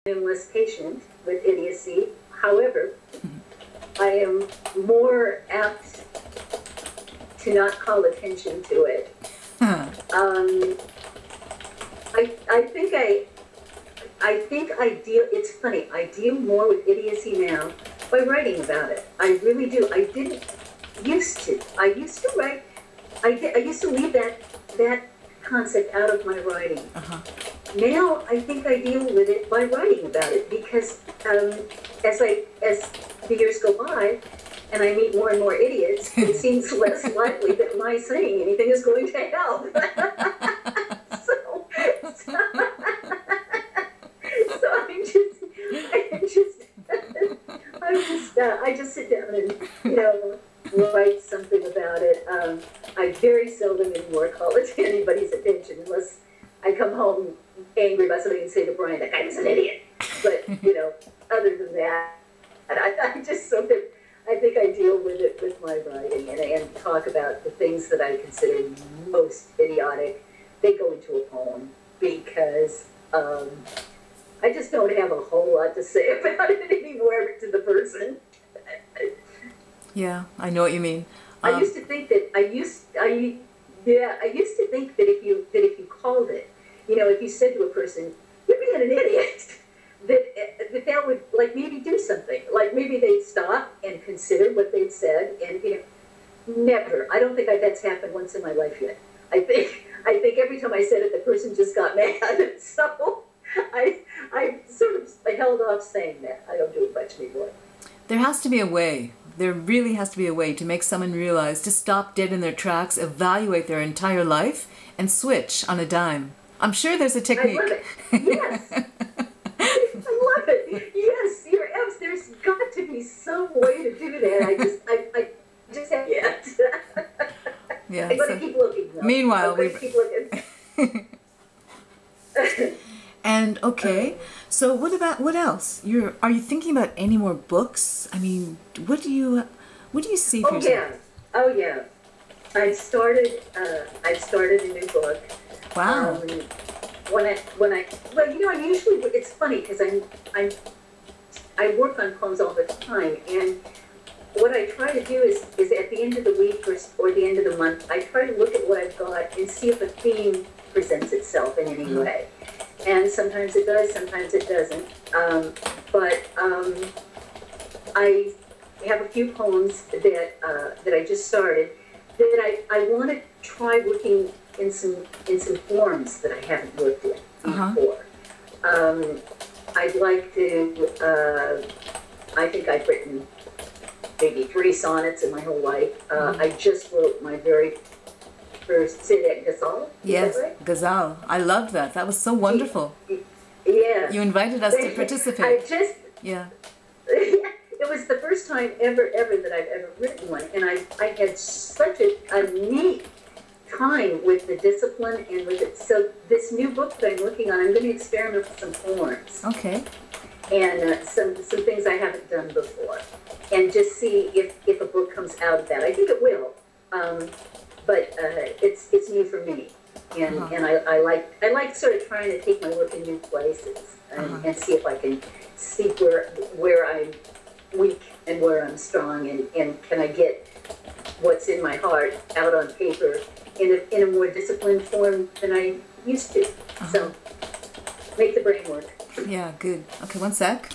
am less patient with idiocy. However, I am more apt to not call attention to it. I think I deal, it's funny, I deal more with idiocy now by writing about it. I really do. I didn't used to. I used to write, I used to leave that concept out of my writing. Now I think I deal with it by writing about it because as the years go by and I meet more and more idiots, it seems less likely that my saying anything is going to help. I just sit down and, write something about it. I very seldom anymore call it to anybody's attention unless I come home angry about something and say to Brian, that guy was an idiot. But, other than that, I just sort of, I think I deal with it with my writing and talk about the things that I consider most idiotic. They go into a poem because I just don't have a whole lot to say about it anymore to the person. Yeah, I know what you mean. I used to think that if you called it, if you said to a person, "You're being an idiot," that would like maybe do something. Like maybe they'd stop and consider what they'd said, and never. I don't think that's happened once in my life yet. I think every time I said it, the person just got mad. So I sort of held off saying that. I don't do it much anymore. There has to be a way. There really has to be a way to make someone realize to stop dead in their tracks, evaluate their entire life, and switch on a dime. I'm sure there's a technique. I love it. Yes. I love it. Yes, there's got to be some way to do that. I just have yet. Yeah. I'm going to keep looking, though. Meanwhile, keep looking. And okay, so what else? Are you thinking about any more books? I mean, what do you see for yourself? Oh yeah. I've started a new book. Wow. I'm usually, it's funny because I work on poems all the time, and what I try to do is at the end of the week or the end of the month, I try to look at what I've got and see if a theme presents itself in any way. And sometimes it does, sometimes it doesn't. But I have a few poems that I just started that I want to try working in some forms that I haven't worked in before. I'd like to. I think I've written maybe 3 sonnets in my whole life. I just wrote my very first Ghazal. Yes, right? Ghazal. I loved that. That was so wonderful. Yeah. You invited us to participate. Yeah. It was the first time ever that I've ever written one, and I had such a neat time with the discipline and with it. So this new book that I'm working on, I'm going to experiment with some forms. Okay. And some things I haven't done before, and just see if a book comes out of that. I think it will. But it's new for me, and I like sort of trying to take my work in new places and see if I can see where I'm weak and where I'm strong, and can I get what's in my heart out on paper in a more disciplined form than I used to. So make the brain work. Yeah, good. Okay, one sec.